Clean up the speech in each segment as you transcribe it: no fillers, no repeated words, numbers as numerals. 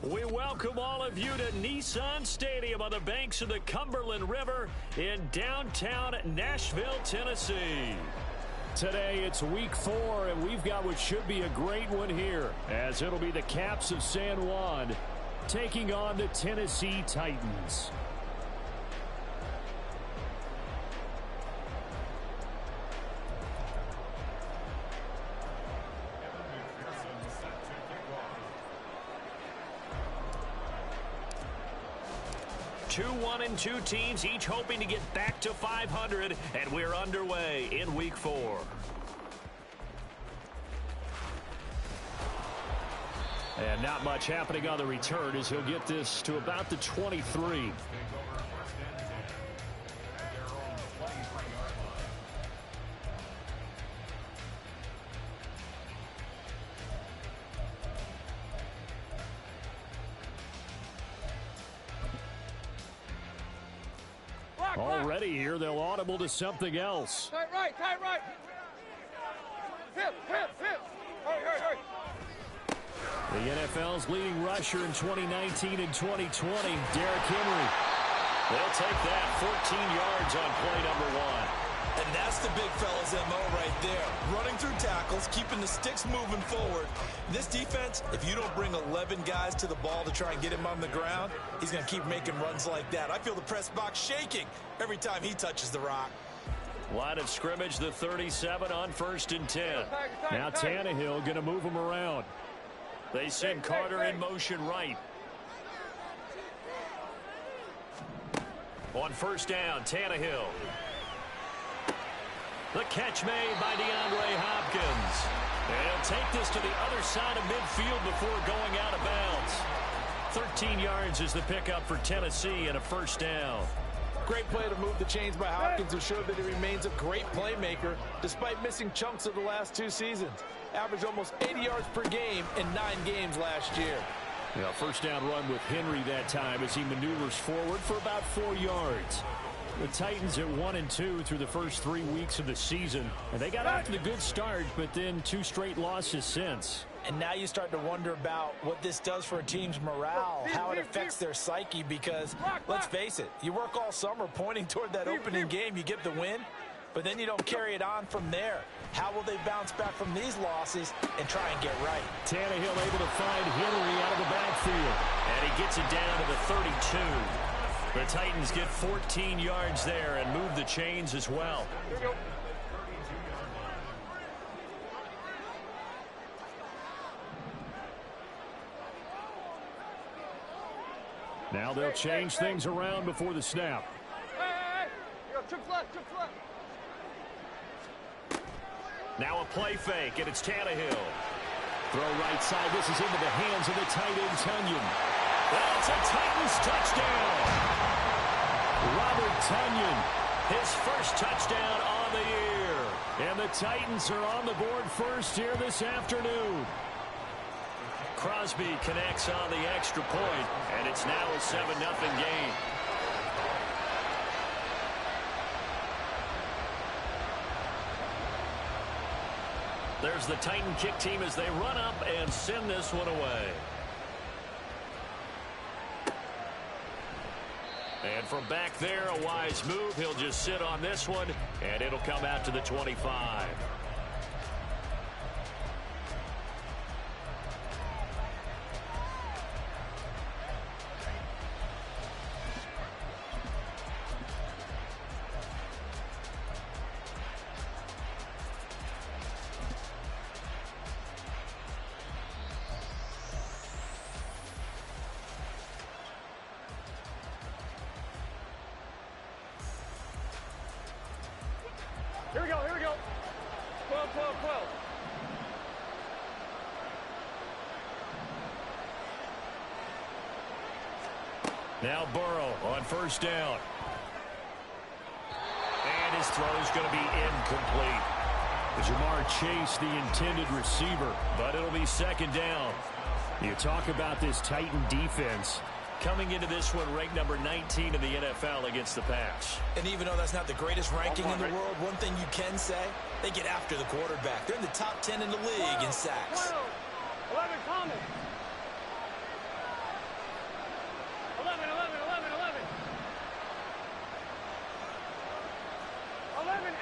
We welcome all of you to Nissan Stadium on the banks of the Cumberland River in downtown Nashville, Tennessee. Today it's week 4, and we've got what should be a great one here, as it'll be the Caps of San Juan taking on the Tennessee Titans. Two 1-2 teams, each hoping to get back to 500, and we're underway in week 4. And not much happening on the return as he'll get this to about the 23. Already here, they'll audible to something else. Tight right, tight right. Hip. Hurry. The NFL's leading rusher in 2019 and 2020, Derrick Henry. They'll take that 14 yards on play number 1. And that's the big fella's MO right there. Running through tackles, keeping the sticks moving forward. This defense, if you don't bring 11 guys to the ball to try and get him on the ground, he's going to keep making runs like that. I feel the press box shaking every time he touches the rock. Line of scrimmage, the 37 on 1st and 10. Now Tannehill going to move him around. They send Carter in motion right. On 1st down, Tannehill. The catch made by DeAndre Hopkins. And he'll take this to the other side of midfield before going out of bounds. 13 yards is the pickup for Tennessee and a 1st down. Great play to move the chains by Hopkins to show that he remains a great playmaker despite missing chunks of the last 2 seasons. Averaged almost 80 yards per game in 9 games last year. Yeah, 1st down run with Henry that time as he maneuvers forward for about 4 yards. The Titans at 1-2 through the first 3 weeks of the season. And they got off to the good start, but then 2 straight losses since. And now you start to wonder about what this does for a team's morale, how it affects their psyche, because, let's face it, you work all summer pointing toward that opening game, you get the win, but then you don't carry it on from there. How will they bounce back from these losses and try and get right? Tannehill able to find Henry out of the backfield. And he gets it down to the 32. The Titans get 14 yards there and move the chains as well. Here we go. Now they'll change things around before the snap. Hey. Trip left. Now a play fake, and it's Tannehill. Throw right side. This is into the hands of the tight end, Tunyon. That's a Titans touchdown. Robert Tunyon, his first touchdown on the year. And the Titans are on the board first here this afternoon. Crosby connects on the extra point, and it's now a 7-0 game. There's the Titan kick team as they run up and send this one away. And from back there, a wise move. He'll just sit on this one, and it'll come out to the 25. Here we go. 12. Now Burrow on 1st down. And his throw is going to be incomplete. Jamar Chase, the intended receiver, but it'll be 2nd down. You talk about this Titan defense. Coming into this one, ranked number 19 in the NFL against the pass. And even though that's not the greatest ranking in the world, one thing you can say, they get after the quarterback. They're in the top 10 in the league in sacks. 11 coming.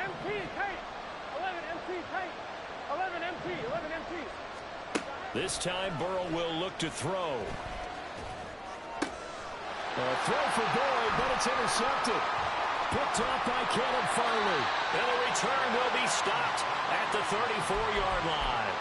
MT, tight. 11 MT, tight. 11 MT, 11 MT. This time, Burrow will look to throw. A throw for Boyd, but it's intercepted. Picked off by Caleb Farley. And the return will be stopped at the 34-yard line.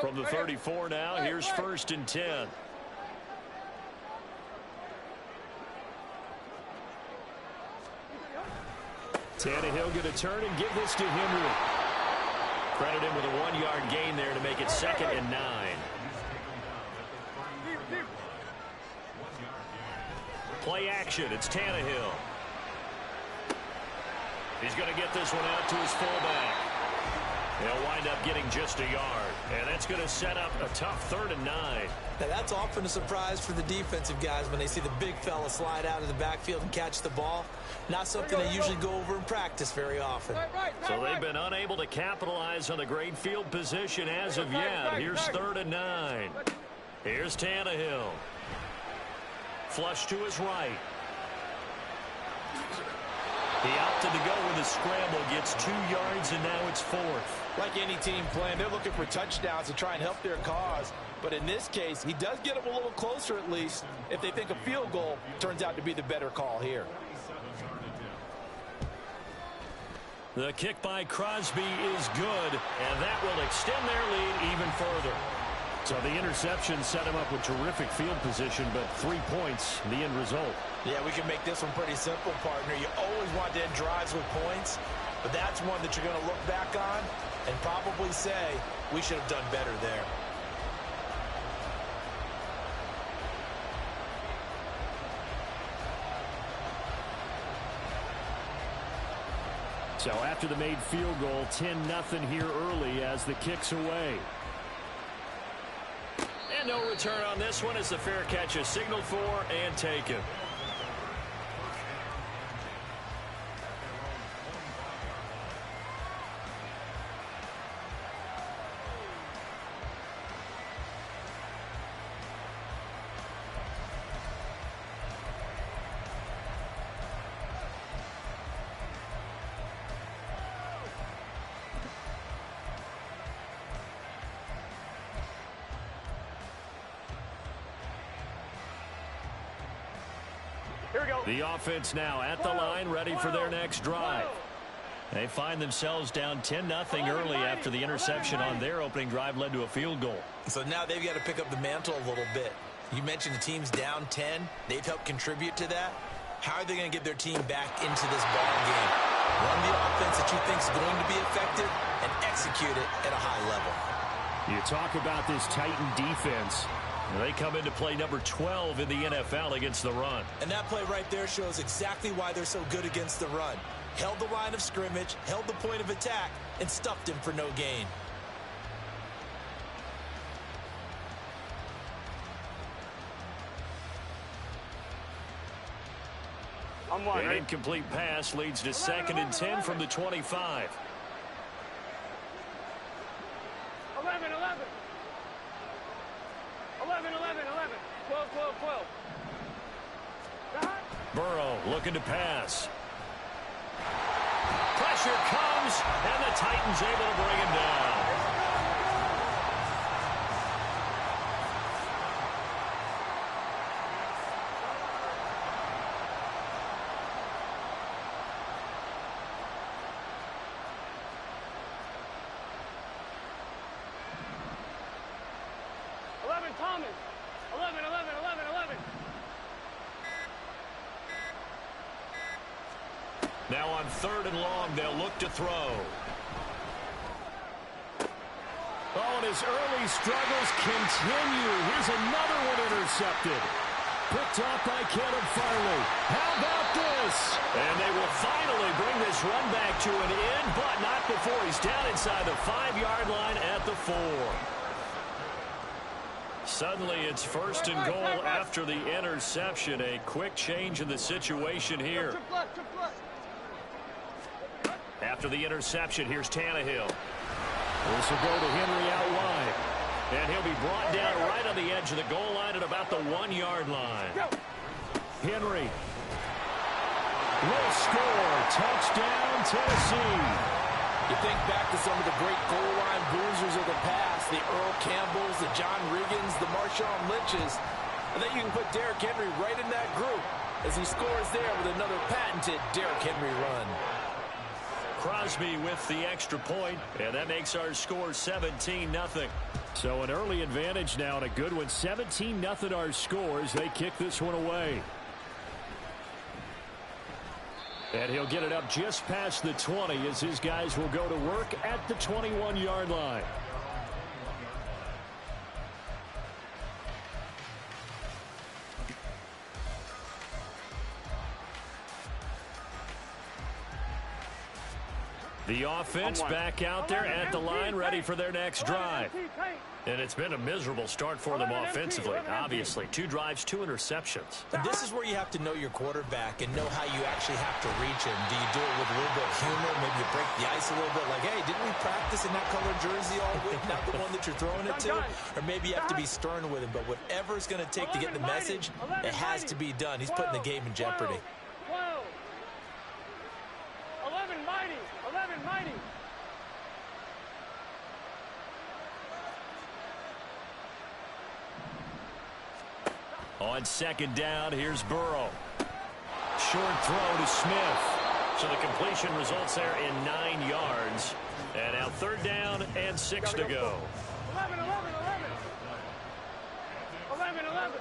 From the 34 now, here's 1st and 10. Tannehill going to turn and give this to Henry. Credit him with a 1-yard gain there to make it 2nd and 9. Play action. It's Tannehill. He's going to get this one out to his fullback. He'll wind up getting just a yard. And that's going to set up a tough 3rd and 9. Now, that's often a surprise for the defensive guys when they see the big fella slide out of the backfield and catch the ball. Not something they usually go over in practice very often. So they've been unable to capitalize on the great field position as of yet. Here's 3rd and 9. Here's Tannehill. Flush to his right. He opted to go with a scramble, gets 2 yards, and now it's 4th. Like any team playing, they're looking for touchdowns to try and help their cause. But in this case, he does get them a little closer at least if they think a field goal turns out to be the better call here. The kick by Crosby is good, and that will extend their lead even further. So the interception set him up with terrific field position, but 3 points, the end result. Yeah, we can make this one pretty simple, partner. You always want to end drives with points, but that's one that you're going to look back on and probably say, we should have done better there. So after the made field goal, 10-0 here early as the kick's away. And no return on this one as the fair catch is signaled for and taken. Here we go. The offense now at the line, ready for their next drive. They find themselves down 10-0 early after the interception on their opening drive led to a field goal. So now they've got to pick up the mantle a little bit. You mentioned the team's down 10. They've helped contribute to that. How are they going to get their team back into this ball game? Run the offense that you think is going to be effective and execute it at a high level. You talk about this Titan defense. They come into play number 12 in the NFL against the run. And that play right there shows exactly why they're so good against the run. Held the line of scrimmage, held the point of attack, and stuffed him for no gain. An incomplete pass leads to 2nd and 10 from the 25. 11, 11. 11, 11, 11. 12, 12, 12. Burrow looking to pass. Pressure comes, and the Titans able to bring him down. Thomas. 11, 11, 11, 11. Now on 3rd and long, they'll look to throw. Oh, and his early struggles continue. Here's another one intercepted. Picked off by Caleb Farley. How about this? And they will finally bring this run back to an end, but not before he's down inside the 5-yard line at the 4. Suddenly, it's 1st and goal after the interception. A quick change in the situation here. After the interception, here's Tannehill. This will go to Henry out wide. And he'll be brought down right on the edge of the goal line at about the 1-yard line. Henry will score. Touchdown, Tennessee. You think back to some of the great goal line bruisers of the past, the Earl Campbells, the John Riggins, the Marshawn Lynches. I think you can put Derrick Henry right in that group as he scores there with another patented Derrick Henry run. Crosby with the extra point, and that makes our score 17-0. So an early advantage now and a good one. 17-0 our score as they kick this one away. And he'll get it up just past the 20 as his guys will go to work at the 21-yard line. The offense back out there at the line, ready for their next drive. And it's been a miserable start for them offensively. Obviously, 2 drives, 2 interceptions. And this is where you have to know your quarterback and know how you actually have to reach him. Do you do it with a little bit of humor? Maybe you break the ice a little bit like, hey, didn't we practice in that colored jersey all week? Not the one that you're throwing it to? Or maybe you have to be stern with him. But whatever it's going to take to get the message, it has to be done. He's putting the game in jeopardy. 11 mighty. 11 mighty. On second down, here's Burrow. Short throw to Smith. So the completion results there in 9 yards. And now third down and 6 to go. 11, 11, 11. 11, 11.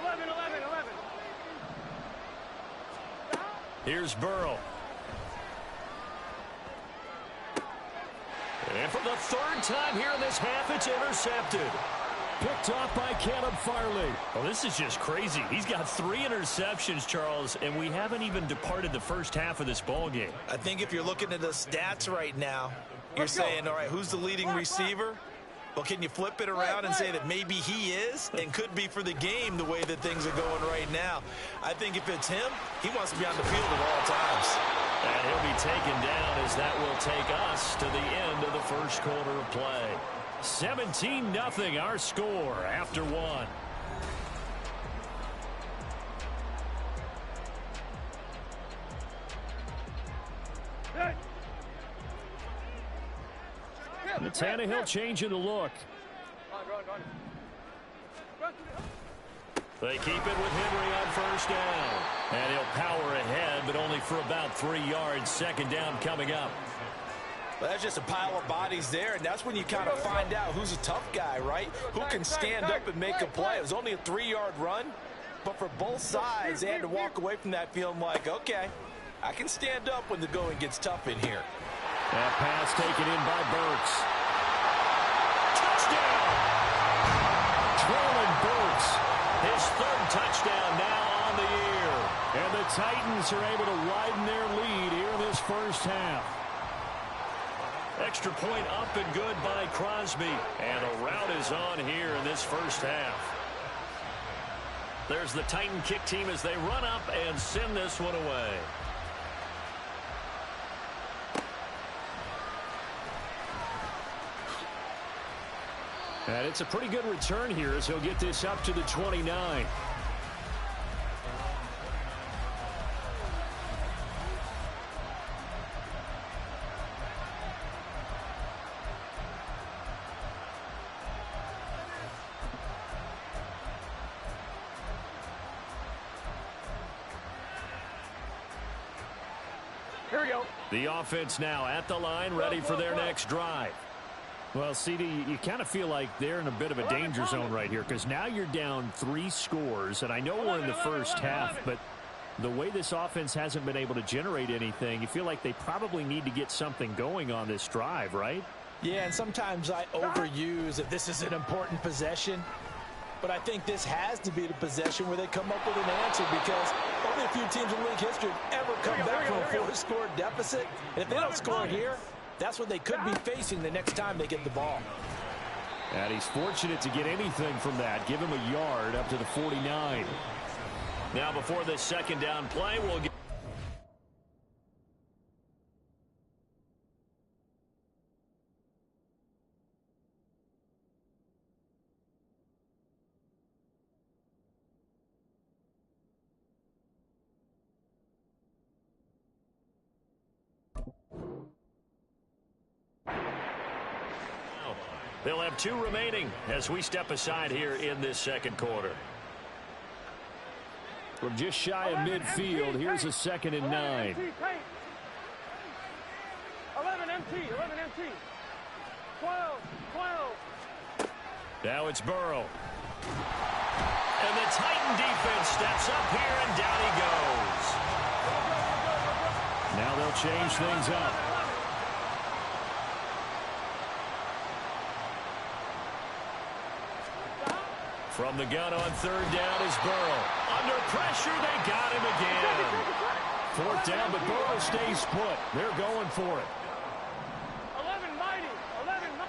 11, 11, 11. Here's Burrow. And for the 3rd time here in this half, it's intercepted. Picked off by Caleb Farley. Well, this is just crazy. He's got 3 interceptions, Charles, and we haven't even departed the first half of this ball game. I think if you're looking at the stats right now, you're saying, all right, who's the leading receiver? Well, can you flip it around and say that maybe he is and could be for the game the way that things are going right now? I think if it's him, he wants to be on the field at all times. And he'll be taken down as that will take us to the end of the first quarter of play. 17-0 our score after 1. Tannehill changing the look. They keep it with Henry on first down. And he'll power ahead, but only for about 3 yards. Second down coming up. Well, that's just a pile of bodies there, and that's when you kind of find out who's a tough guy, right? Who can stand up and make a play. It was only a 3-yard run, but for both sides, they had to walk away from that feeling like, okay, I can stand up when the going gets tough in here. That pass taken in by Burks. Touchdown! Traylon Burks, his 3rd touchdown now on the year. And the Titans are able to widen their lead here in this first half. Extra point up and good by Crosby. And a rout is on here in this first half. There's the Titan kick team as they run up and send this one away. And it's a pretty good return here as he'll get this up to the 29. Here we go. The offense now at the line, ready for their next drive. Well, CD, you kind of feel like they're in a bit of a danger zone right here because now you're down 3 scores, and I know we're in the first half, but the way this offense hasn't been able to generate anything, you feel like they probably need to get something going on this drive, right? Yeah, and sometimes I overuse that this is an important possession, but I think this has to be the possession where they come up with an answer because only a few teams in league history have ever come back from a 4-score deficit. And if they don't score here, that's what they could be facing the next time they get the ball. And he's fortunate to get anything from that. Give him a yard up to the 49. Now before this second down play, we'll get They'll have 2 remaining as we step aside here in this second quarter. From just shy of midfield, here's a 2nd and 9. 11 MT, 11 MT. 12. Now it's Burrow. And the Titan defense steps up here, and down he goes. Now they'll change things up. From the gun on 3rd down is Burrow. Under pressure, they got him again. 4th down, but Burrow stays put. They're going for it. 11 mighty. 11. 11.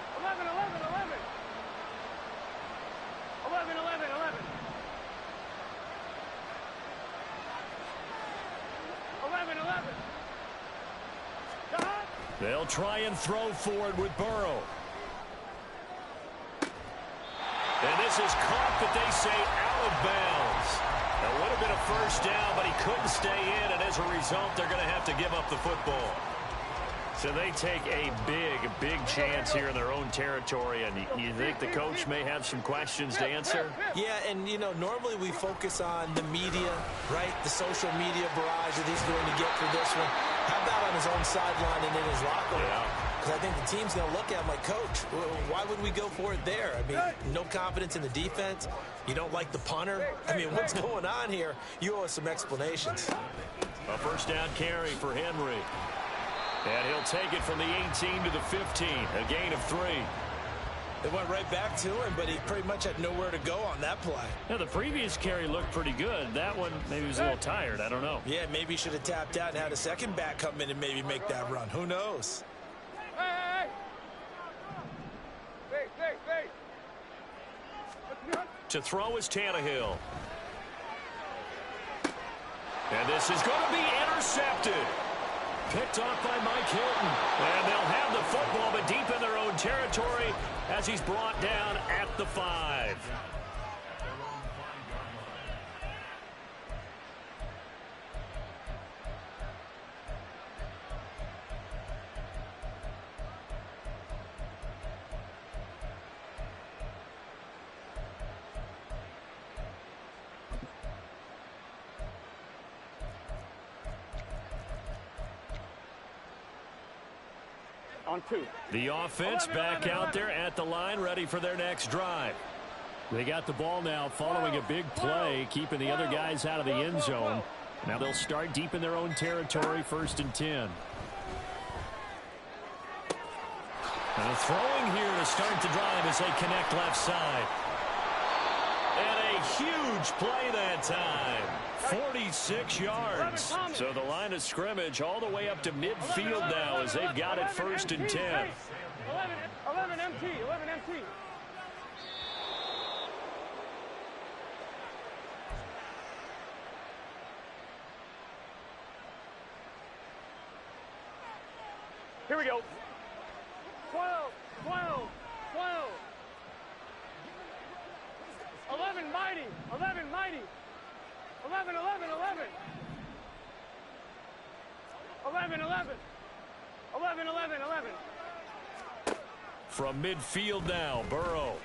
They'll try and throw forward with Burrow. And this is caught, but they say out of bounds. That would have been a 1st down, but he couldn't stay in, and as a result, they're going to have to give up the football. So they take a big chance here in their own territory, and you think the coach may have some questions to answer? Yeah, and, you know, normally we focus on the media, right? The social media barrage that he's going to get for this one. How about on his own sideline and in his locker room? Because I think the team's going to look at him like, Coach, why would we go for it there? I mean, no confidence in the defense. You don't like the punter. I mean, what's going on here? You owe us some explanations. A 1st down carry for Henry. And he'll take it from the 18 to the 15, a gain of 3. They went right back to him, but he pretty much had nowhere to go on that play. Now, the previous carry looked pretty good. That one, maybe he was a little tired. I don't know. Yeah, maybe he should have tapped out and had a second back come in and maybe make that run. Who knows? Hey! To throw is Tannehill. And this is going to be intercepted. Picked off by Mike Hilton. And they'll have the football, but deep in their own territory as he's brought down at the 5. On 2. The offense back out there at the line, ready for their next drive. They got the ball now following a big play, keeping the other guys out of the end zone. Now they'll start deep in their own territory, 1st and 10. And throwing here to start the drive as they connect left side. And a huge play that time. 46 yards. So the line of scrimmage all the way up to midfield now as they've got it 1st and 10. 11 MT. 11 MT. Here we go. 12. 11 mighty. 11 mighty. 11. 11. From midfield now, Burrow.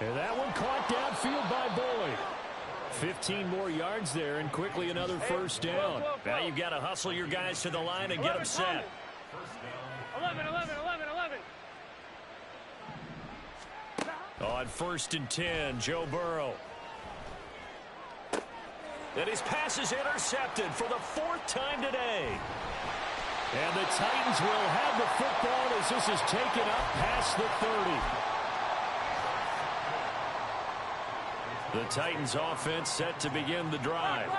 And that one caught downfield by Boyd. 15 more yards there, and quickly another 1st down. Now you've got to hustle your guys to the line and get them set. 11. On 1st and 10, Joe Burrow. And his pass is intercepted for the 4th time today. And the Titans will have the football as this is taken up past the 30. The Titans offense set to begin the drive.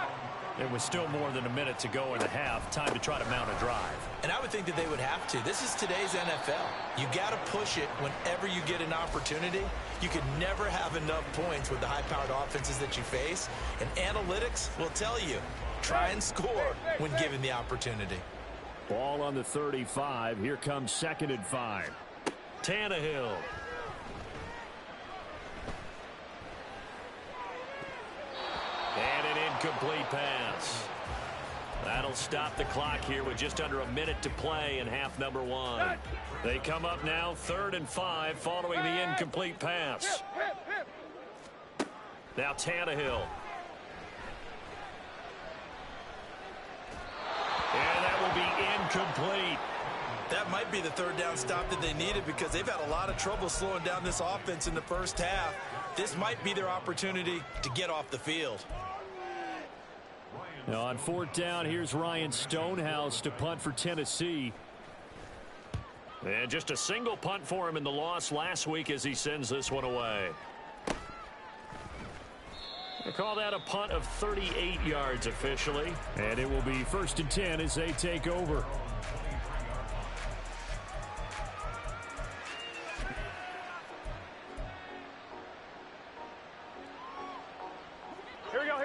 There was still more than a minute to go in the half. Time to try to mount a drive. And I would think that they would have to. This is today's NFL. You got to push it whenever you get an opportunity. You can never have enough points with the high-powered offenses that you face. And analytics will tell you, try and score when given the opportunity. Ball on the 35. Here comes 2nd and 5. Tannehill. And an incomplete pass. That'll stop the clock here with just under a minute to play in half number 1. They come up now 3rd and 5 following the incomplete pass. Now Tannehill. And that will be incomplete. That might be the 3rd down stop that they needed because they've had a lot of trouble slowing down this offense in the first half. This might be their opportunity to get off the field. Now on 4th down, here's Ryan Stonehouse to punt for Tennessee. And just a single punt for him in the loss last week as he sends this one away. They call that a punt of 38 yards officially. And it will be 1st and 10 as they take over.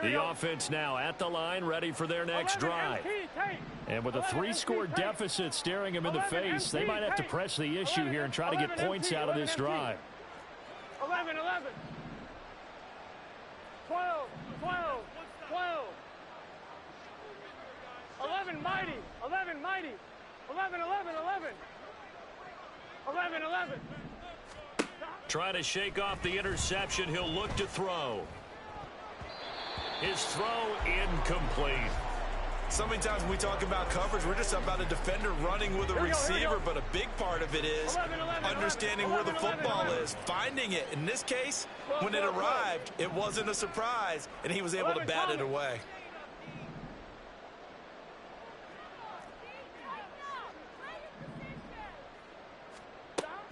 The offense now at the line, ready for their next drive. And with a 3-score deficit staring them in the face, they might have to press the issue here and try to get points out of this drive. 11, 12, 11 mighty, 11 mighty, 11. Trying to shake off the interception, he'll look to throw. His throw incomplete. So many times when we talk about coverage, we're just about a defender running with a receiver, but a big part of it is understanding where the football is, finding it. In this case, when it arrived, it wasn't a surprise, and he was able to bat it away.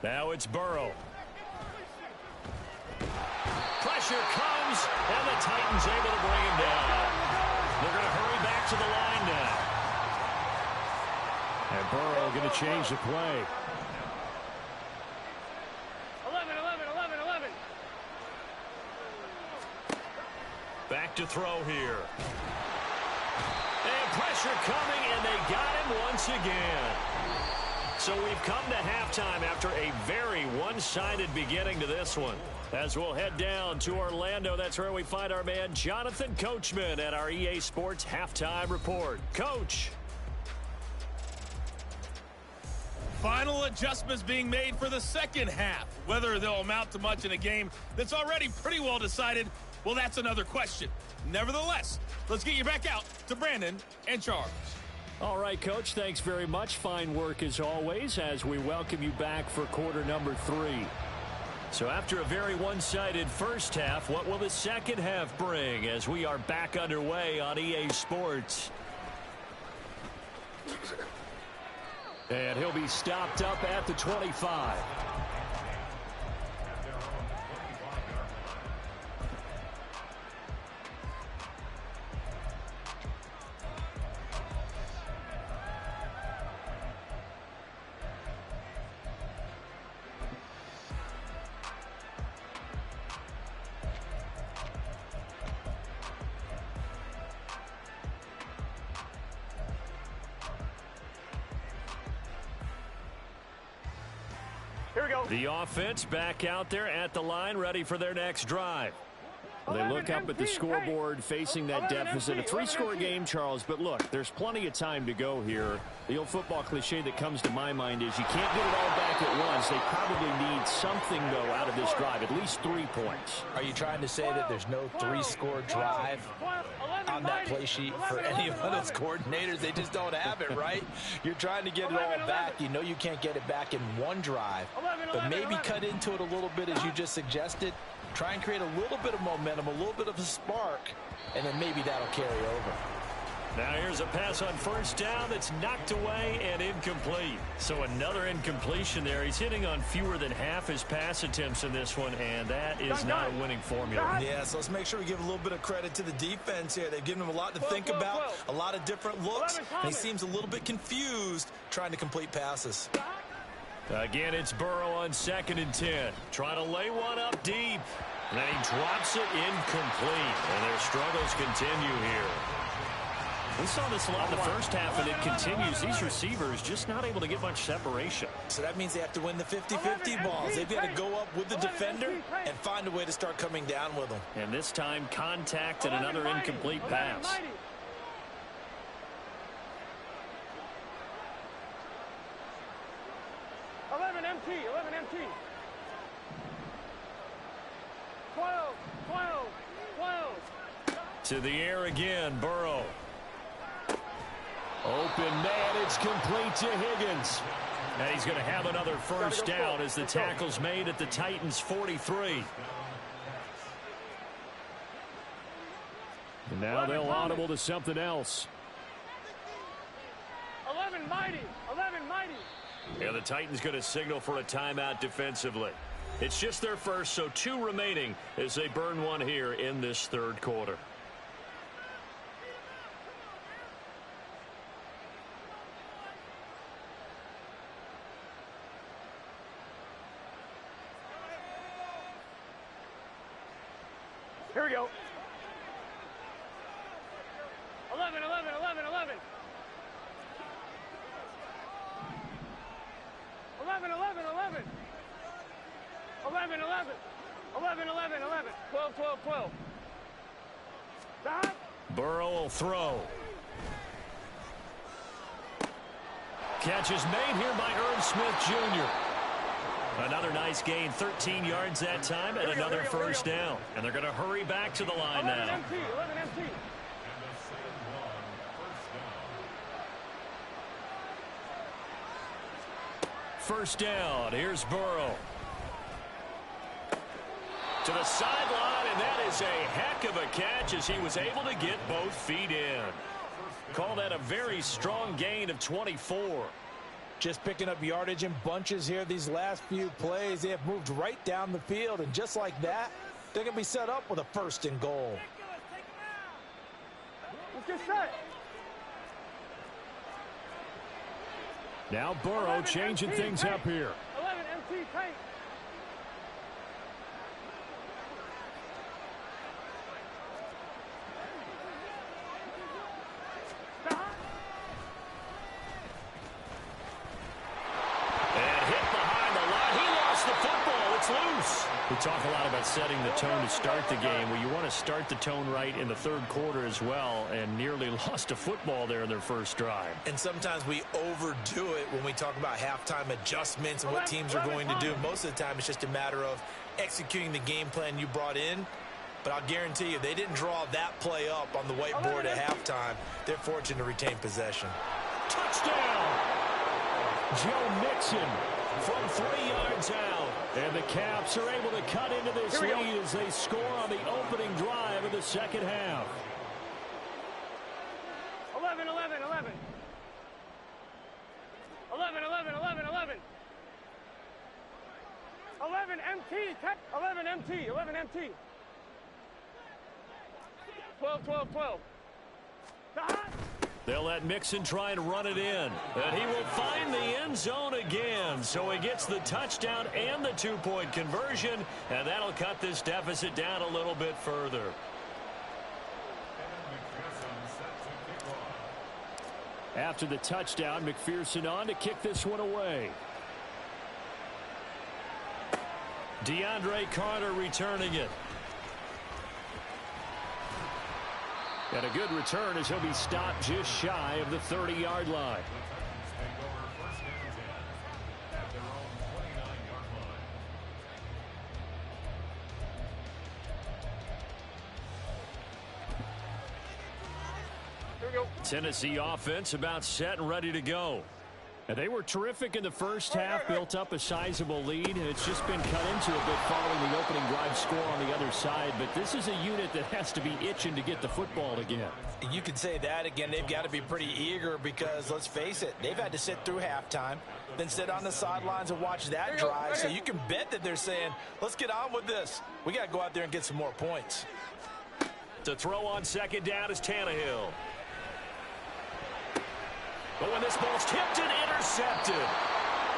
Now it's Burrow. Pressure comes, and the Titans able to bring him down. They're going to hurry back to the line now. And Burrow going to change the play. 11. Back to throw here. And pressure coming, and they got him once again. So we've come to halftime after a very one-sided beginning to this one. As we'll head down to Orlando, that's where we find our man Jonathan Coachman at our EA Sports Halftime Report. Coach. Final adjustments being made for the second half. Whether they'll amount to much in a game that's already pretty well decided, well, that's another question. Nevertheless, let's get you back out to Brandon and Charles. All right, Coach, thanks very much. Fine work as always as we welcome you back for quarter number 3. So after a very one-sided first half, what will the second half bring as we are back underway on EA Sports? And he'll be stopped up at the 25. The offense back out there at the line, ready for their next drive. They look up at the scoreboard facing that deficit. A 3-score game, Charles, but look, there's plenty of time to go here. The old football cliche that comes to my mind is you can't get it all back at once. They probably need something, though, out of this drive, at least 3 points. Are you trying to say that there's no 3-score drive on that play sheet for any of those coordinators? They just don't have it, right? You're trying to get it all back. You know you can't get it back in one drive, but maybe cut into it a little bit as you just suggested. Try and create a little bit of momentum, a little bit of a spark, and then maybe that'll carry over. Now here's a pass on first down that's knocked away and incomplete. So another incompletion there. He's hitting on fewer than half his pass attempts in this one, and that is not a winning formula. Yeah, so let's make sure we give a little bit of credit to the defense here. They've given him a lot to think about, a lot of different looks, and he seems a little bit confused trying to complete passes. Again, it's Burrow on 2nd and 10. Trying to lay one up deep. And then he drops it incomplete. And their struggles continue here. We saw this a lot in the first half, and it continues. These receivers just not able to get much separation. So that means they have to win the 50-50 balls. They've got to go up with the defender and find a way to start coming down with them. And this time, contact and another incomplete pass. MT, 11 MT. 12, 12, 12. To the air again, Burrow. Open man, it's complete to Higgins. And he's going to have another first down as the tackle's made at the Titans' 43. And now they'll audible to something else. 11 mighty, 11 mighty. Yeah, the Titans going to signal for a timeout defensively. It's just their first, so 2 remaining as they burn one here in this third quarter. Here we go. 11, 11, 11, 11. 11, 11, 11. 11, 11. 11, 11, 11. 12, 12, 12. Stop. Burrow will throw. Catch is made here by Irv Smith Jr. Another nice gain, 13 yards that time, and another first down. And they're going to hurry back to the line 11 now. MT, 11 MT. First down, here's Burrow. To the sideline, and that is a heck of a catch as he was able to get both feet in. Call that a very strong gain of 24. Just picking up yardage in bunches here these last few plays. They have moved right down the field, and just like that, they're going to be set up with a first and goal. Let's get set. Now Burrow changing things up here. 11 MT tight. Stop. And hit behind the line. He lost the football. It's loose. We talk a lot about setting the tone to start the game. Well, you want to start the tone right in the third quarter as well, and nearly lost a football there in their first drive. And sometimes we overdo it when we talk about halftime adjustments and what teams are going to do. Most of the time, it's just a matter of executing the game plan you brought in. But I'll guarantee you, they didn't draw that play up on the whiteboard at halftime. They're fortunate to retain possession. Touchdown! Joe Mixon from 3 yards out. And the Caps are able to cut into this lead as they score on the opening drive of the second half. 11, 11, 11. 11, 11, 11, 11. 11 MT, 11 MT, 11 MT. 12, 12, 12. Stop. They'll let Mixon try and run it in. And he will find the end zone again. So he gets the touchdown and the two-point conversion. And that'll cut this deficit down a little bit further. After the touchdown, McPherson on to kick this one away. DeAndre Carter returning it. And a good return as he'll be stopped just shy of the 30-yard line. Here we go. Tennessee offense about set and ready to go. And they were terrific in the first half, built up a sizable lead, and it's just been cut into a bit following the opening drive score on the other side. But this is a unit that has to be itching to get the football again. You could say that again. They've got to be pretty eager because, let's face it, they've had to sit through halftime, then sit on the sidelines and watch that drive. So you can bet that they're saying, let's get on with this. We got to go out there and get some more points. To throw on second down is Tannehill. But when this ball's tipped and intercepted,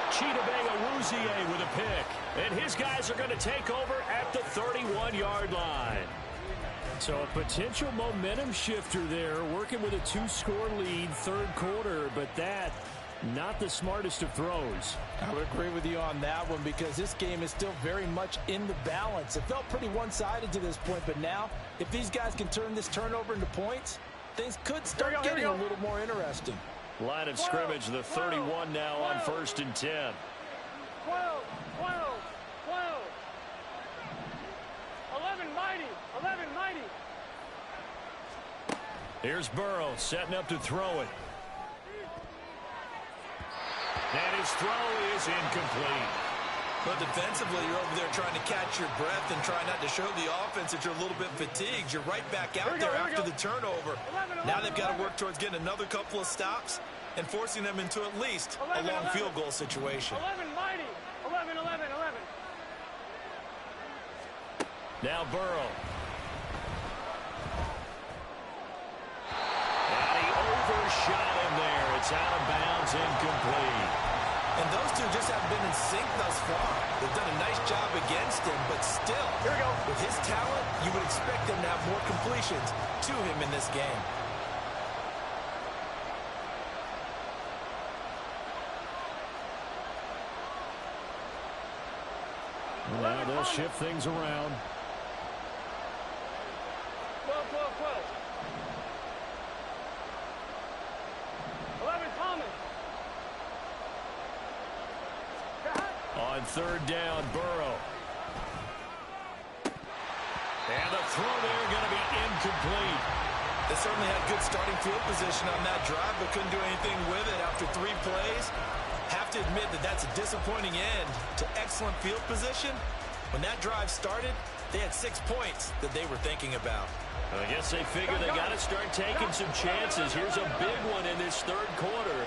Chidobe Awuzie with a pick. And his guys are going to take over at the 31-yard line. So a potential momentum shifter there, working with a 2-score lead, third quarter, but that, not the smartest of throws. I would agree with you on that one because this game is still very much in the balance. It felt pretty one-sided to this point, but now, if these guys can turn this turnover into points, things could start getting a little more interesting. Line of scrimmage, the 31 now on 1st and 10. 12, 12, 12. 11 mighty, 11 mighty. Here's Burrow setting up to throw it. And his throw is incomplete. But defensively, you're over there trying to catch your breath and try not to show the offense that you're a little bit fatigued. You're right back out there after the turnover. Now they've got to work towards getting another couple of stops and forcing them into at least a long field goal situation. 11 mighty, 11, 11, 11. Now Burrow. And he overshot him there. It's out of bounds, incomplete. And those two just haven't been in sync thus far. They've done a nice job against him, but still, Here we go. with his talent, you would expect them to have more completions to him in this game. Now they'll shift things around. 12, 12, 12. 11 Thomas. On third down, Burrow. And the throw there going to be incomplete. They certainly had good starting field position on that drive, but couldn't do anything with it after 3 plays. Have to admit that that's a disappointing end to excellent field position. When that drive started, they had 6 points that they were thinking about. I guess they figure they got to start taking some chances. Here's a big one in this third quarter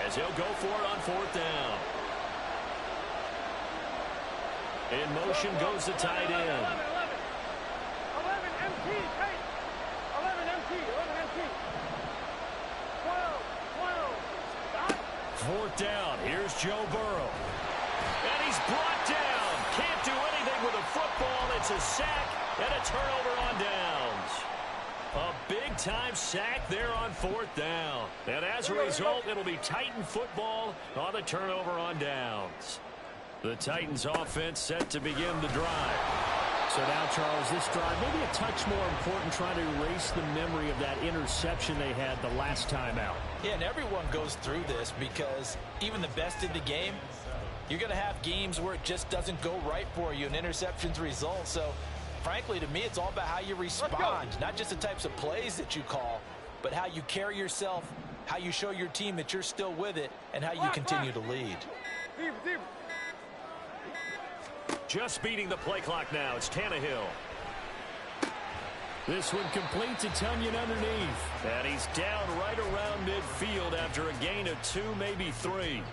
as he'll go for it on fourth down. In motion goes the tight end. 11 MT, Tate. 11 MT, 11 MT. 12, 12. Stop. Fourth down. Here's Joe Burrow. And he's brought down. Can't do anything with a football. It's a sack and a turnover on downs. A big-time sack there on fourth down. And as a result, it'll be Titan football on the turnover on downs. The Titans offense set to begin the drive. So now, Charles, this drive maybe a touch more important, trying to erase the memory of that interception they had the last time out. Yeah, and everyone goes through this because even the best in the game, you're going to have games where it just doesn't go right for you, and interceptions result. So, frankly, to me, it's all about how you respond, not just the types of plays that you call, but how you carry yourself, how you show your team that you're still with it, and how you continue to lead. Deep, deep. Just beating the play clock now. It's Tannehill. This one complete to Tunyon underneath. And he's down right around midfield after a gain of 2, maybe 3.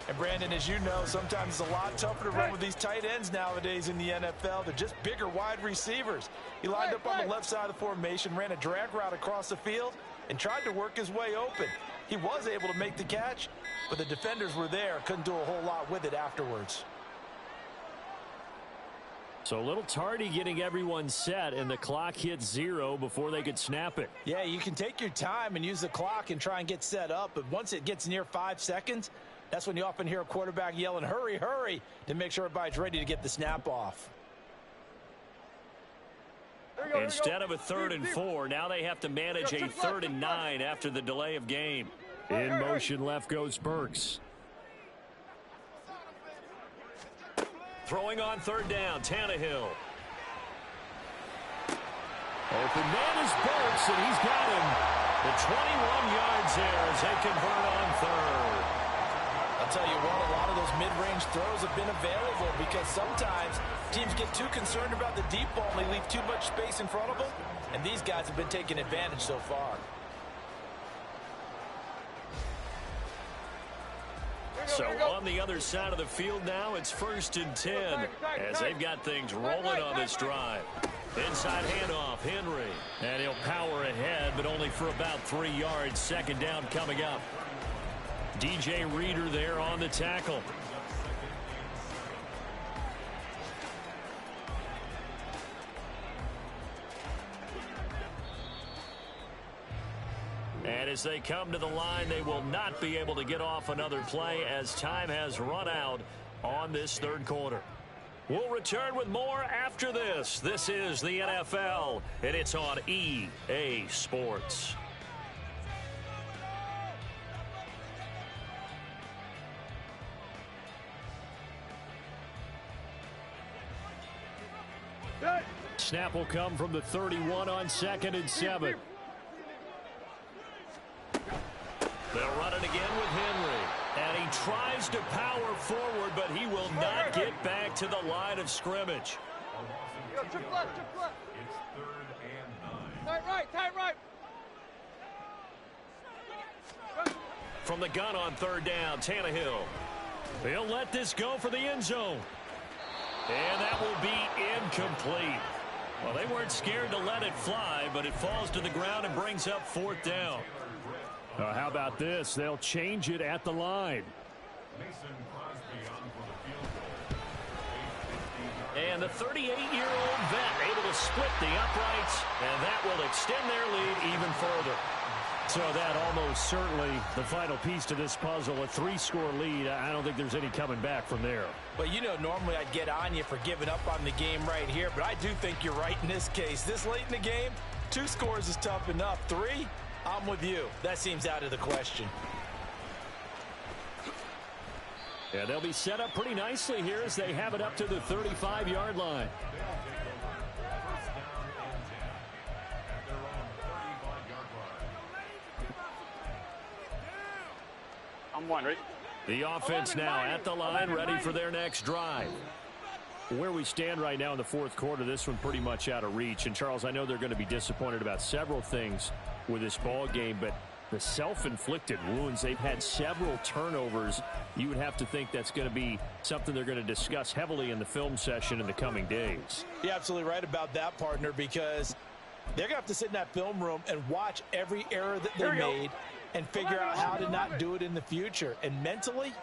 And Brandon, as you know, sometimes it's a lot tougher to run with these tight ends nowadays in the NFL. They're just bigger wide receivers. He lined up on the left side of the formation, ran a drag route across the field, and tried to work his way open. He was able to make the catch, but the defenders were there, couldn't do a whole lot with it afterwards. So a little tardy getting everyone set, and the clock hits 0 before they could snap it. Yeah, you can take your time and use the clock and try and get set up, but once it gets near 5 seconds, that's when you often hear a quarterback yelling, hurry, hurry, to make sure everybody's ready to get the snap off. Instead of a 3rd and 4, now they have to manage a 3rd and 9 after the delay of game. In motion left goes Burks. Throwing on 3rd down, Tannehill. Open man is Burks, and he's got him. The 21 yards there as they convert on 3rd. I'll tell you what, a lot of those mid-range throws have been available because sometimes teams get too concerned about the deep ball and they leave too much space in front of them, and these guys have been taking advantage so far. So on the other side of the field now, it's 1st and 10 as they've got things rolling on this drive. Inside handoff, Henry. And he'll power ahead, but only for about 3 yards. 2nd down coming up. DJ Reader there on the tackle. And as they come to the line, they will not be able to get off another play as time has run out on this 3rd quarter. We'll return with more after this. This is the NFL, and it's on EA Sports. Snap will come from the 31 on 2nd and 7. They'll run it again with Henry. And he tries to power forward, but he will not get back to the line of scrimmage. Trick left, trick left. It's 3rd and 9. Tight right, tight right. From the gun on 3rd down, Tannehill. He'll let this go for the end zone. And that will be incomplete. Well, they weren't scared to let it fly, but it falls to the ground and brings up 4th down. How about this? They'll change it at the line. And the 38-year-old vet able to split the uprights, and that will extend their lead even further. So that almost certainly the final piece to this puzzle, a 3-score lead. I don't think there's any coming back from there. Well, you know, normally I'd get on you for giving up on the game right here, but I do think you're right in this case. This late in the game, 2 scores is tough enough. 3, I'm with you. That seems out of the question. Yeah, they'll be set up pretty nicely here as they have it up to the 35-yard line. I'm one, right? The offense now at the line, ready for their next drive. Where we stand right now in the 4th quarter, this one pretty much out of reach. And, Charles, I know they're going to be disappointed about several things with this ball game, but the self-inflicted wounds, they've had several turnovers. You would have to think that's going to be something they're going to discuss heavily in the film session in the coming days. You're absolutely right about that, partner, because they're going to have to sit in that film room and watch every error that they made and figure out how to not do it in the future. And mentally,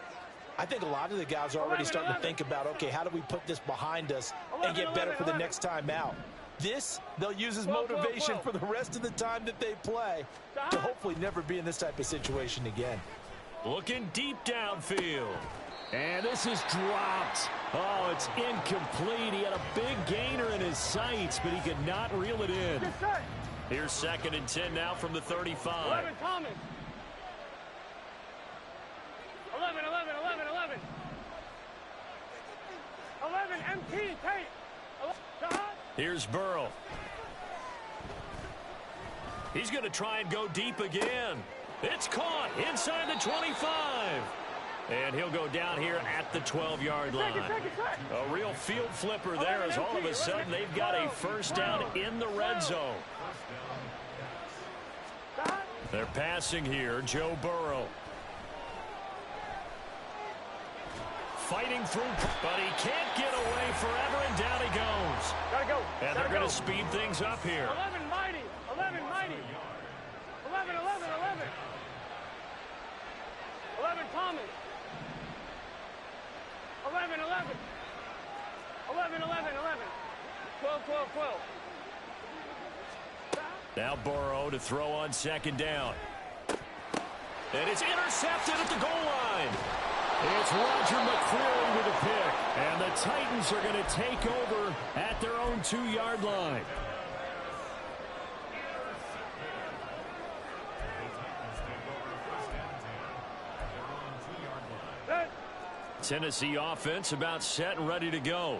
I think a lot of the guys are already starting to think about, okay, how do we put this behind us and get better for the next time out? This, they'll use as motivation for the rest of the time that they play to hopefully never be in this type of situation again. Looking deep downfield. And this is dropped. Oh, it's incomplete. He had a big gainer in his sights, but he could not reel it in. Here's 2nd and 10 now from the 35. 11, Thomas. 11, 11, 11, 11. 11, MT, Tate. Here's Burrow. He's going to try and go deep again. It's caught inside the 25. And he'll go down here at the 12-yard line. A real field flipper there as all of a sudden they've got a 1st down in the red zone. They're passing here, Joe Burrow. Fighting through, but he can't get away forever, and down he goes. Gotta go. And they're going to speed things up here. 11, mighty. 11, mighty. 11, 11, 11. 11, Thomas. 11, 11. 11, 11, 11. 12, 12, 12. Now Burrow to throw on 2nd down. And it's intercepted at the goal line. It's Roger McCreary with a pick. And the Titans are going to take over at their own 2-yard line. Tennessee offense about set and ready to go.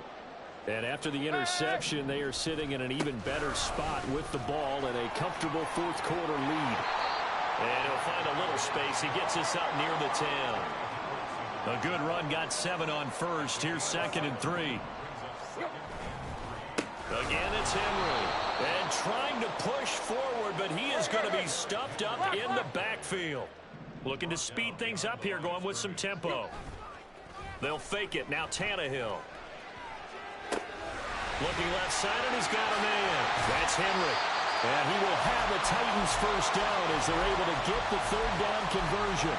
And after the interception, they are sitting in an even better spot with the ball and a comfortable 4th quarter lead. And he'll find a little space. He gets us up near the 10. A good run, got 7 on 1st. Here's 2nd and 3. Again, it's Henry. And trying to push forward, but he is going to be stuffed up in the backfield. Looking to speed things up here, going with some tempo. They'll fake it. Now Tannehill. Looking left side, and he's got a man. That's Henry. And he will have the Titans 1st down as they're able to get the 3rd down conversion.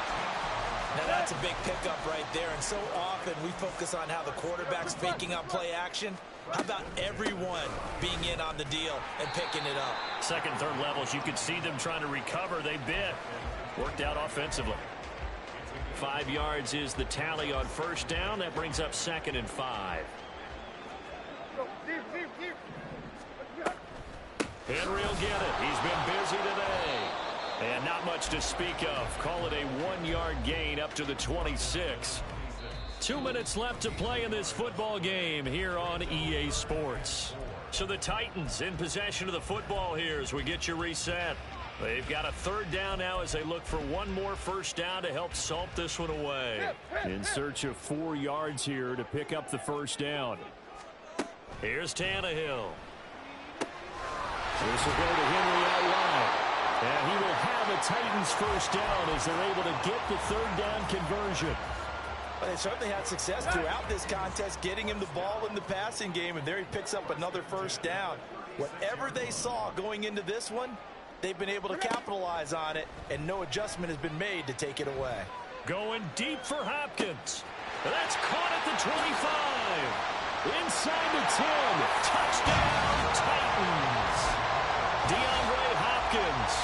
Now that's a big pickup right there, and so often we focus on how the quarterback's faking out play action. How about everyone being in on the deal and picking it up? 2nd, 3rd levels, you could see them trying to recover. They bit. Worked out offensively. 5 yards is the tally on 1st down. That brings up 2nd and 5. Henry will get it. He's been busy today. And not much to speak of. Call it a 1-yard gain up to the 26. 2 minutes left to play in this football game here on EA Sports. So the Titans in possession of the football here as we get you reset. They've got a third down now as they look for one more first down to help salt this one away. In search of 4 yards here to pick up the first down. Here's Tannehill. This will go to Henry out wide. And he will have a Titans first down as they're able to get the third down conversion. Well, they certainly had success throughout this contest getting him the ball in the passing game, and there he picks up another first down. Whatever they saw going into this one, they've been able to capitalize on it, and no adjustment has been made to take it away. Going deep for Hopkins. That's caught at the 25. Inside the 10. Touchdown, Titans. DeAndre Hopkins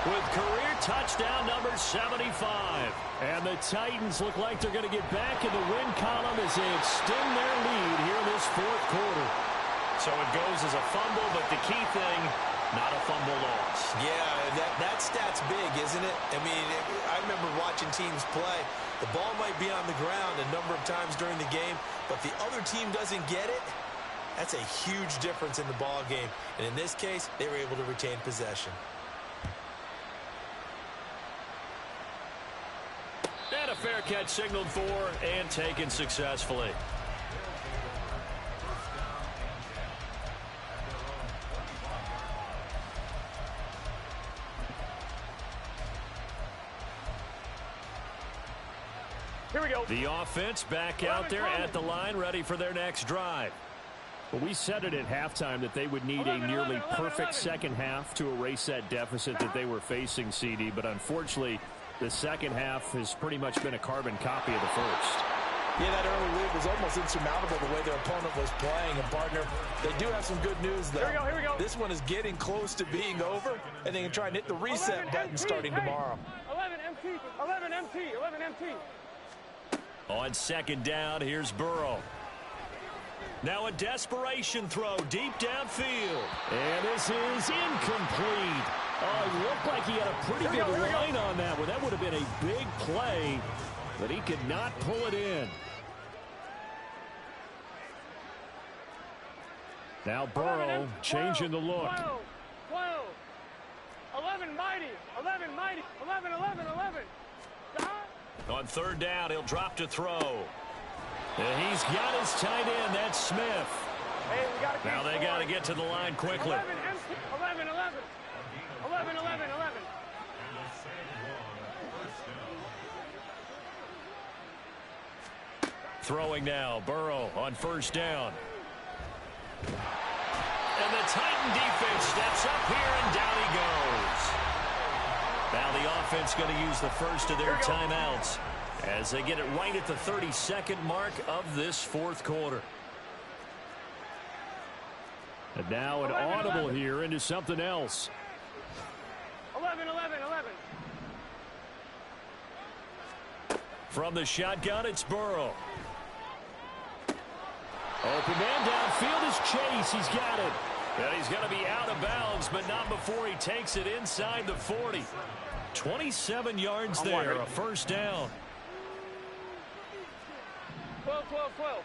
with career touchdown number 75. And the Titans look like they're going to get back in the win column as they extend their lead here in this fourth quarter. So it goes as a fumble, but the key thing, not a fumble loss. Yeah, that stat's big, isn't it? I mean, I remember watching teams play. The ball might be on the ground a number of times during the game, but the other team doesn't get it. That's a huge difference in the ball game. And in this case, they were able to retain possession. And a fair catch signaled for and taken successfully. Here we go. The offense back out there at the line, ready for their next drive. Well, we said it at halftime that they would need a nearly perfect second half to erase that deficit that they were facing, CD. But unfortunately, the second half has pretty much been a carbon copy of the first. Yeah, that early lead was almost insurmountable the way their opponent was playing. And, partner, they do have some good news, though. Here we go. This one is getting close to being over, and they can try and hit the reset button starting tomorrow. 11 MT, 11 MT, 11 MT. On second down, here's Burrow. Now a desperation throw deep downfield. And this is incomplete. Oh, it looked like he had a pretty good line on that one. That would have been a big play, but he could not pull it in. Now Burrow changing the look. 12, 11 mighty, 11 mighty, 11, 11, 11. On third down, he'll drop to throw. And he's got his tight end. That's Smith. Hey, we gotta now they got to get to the line quickly. 11, 11, 11. 11, 11, 11. Throwing now, Burrow on first down. And the Titan defense steps up here, and down he goes. Now the offense going to use the first of their timeouts as they get it right at the 32nd mark of this fourth quarter. And now an audible here into something else. 11, 11, 11. From the shotgun, it's Burrow. Open man downfield is Chase. He's got it. And he's going to be out of bounds, but not before he takes it inside the 40. 27 yards there, a first down. 12, 12, 12.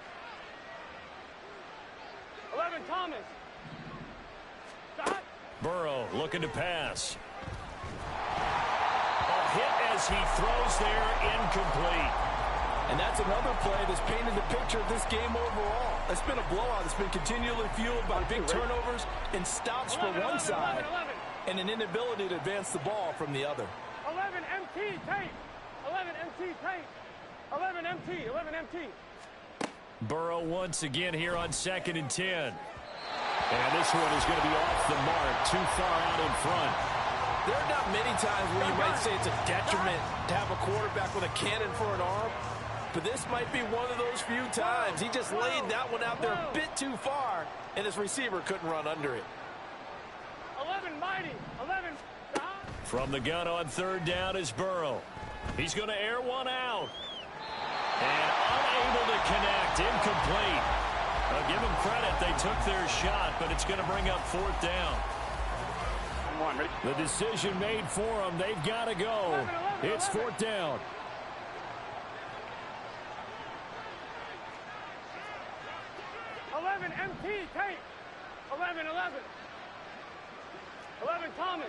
11, Thomas. Stop. Burrow looking to pass. A hit as he throws there, incomplete. And that's another play that's painted the picture of this game overall. It's been a blowout that's been continually fueled by big turnovers and stops for one side and an inability to advance the ball from the other. 11 MT tape. 11 MT tape. 11 MT. 11 MT. Burrow once again here on 2nd and 10. And this one is going to be off the mark, too far out in front. There are not many times where you might say it's a detriment to have a quarterback with a cannon for an arm, but this might be one of those few times. He just laid that one out there a bit too far, and his receiver couldn't run under it. 11 mighty. 11. From the gun on third down is Burrow. He's going to air one out. And unable to connect. Incomplete. Give them credit. They took their shot, but it's going to bring up fourth down. The decision made for them. They've got to go. It's fourth down. MT tape. 11, 11. 11, Thomas.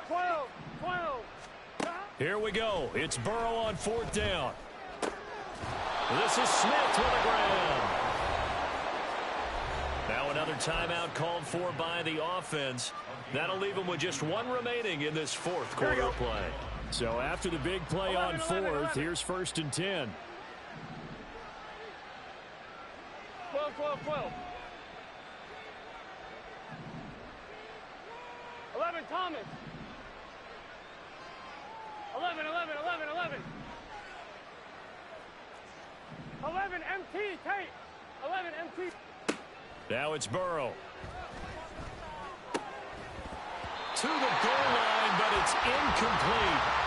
12, 12. Here we go. It's Burrow on 4th down. This is Smith with the ground. Now another timeout called for by the offense. That'll leave them with just one remaining in this 4th quarter play. So after the big play 11, on 4th, 11, 11. here's 1st and 10. 12, 12, 12. 11, Thomas. 11, 11, 11, 11. 11, MT, Tate. 11, MT. Now it's Burrow. To the goal line, but it's incomplete.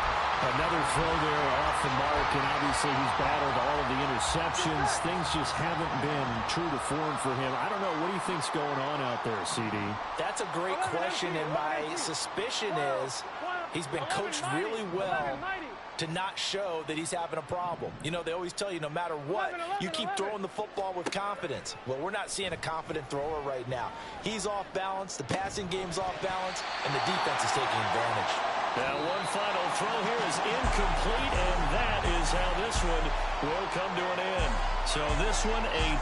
Another throw there off the mark, and obviously he's battled all of the interceptions. Things just haven't been true to form for him. I don't know. What do you think's going on out there, CD? That's a great question, and my suspicion is he's been coached really well to not show that he's having a problem. You know, they always tell you no matter what, you keep throwing the football with confidence. Well, we're not seeing a confident thrower right now. He's off balance, the passing game's off balance, and the defense is taking advantage. Now one final throw here is incomplete, and that is how this one will come to an end. So this one, a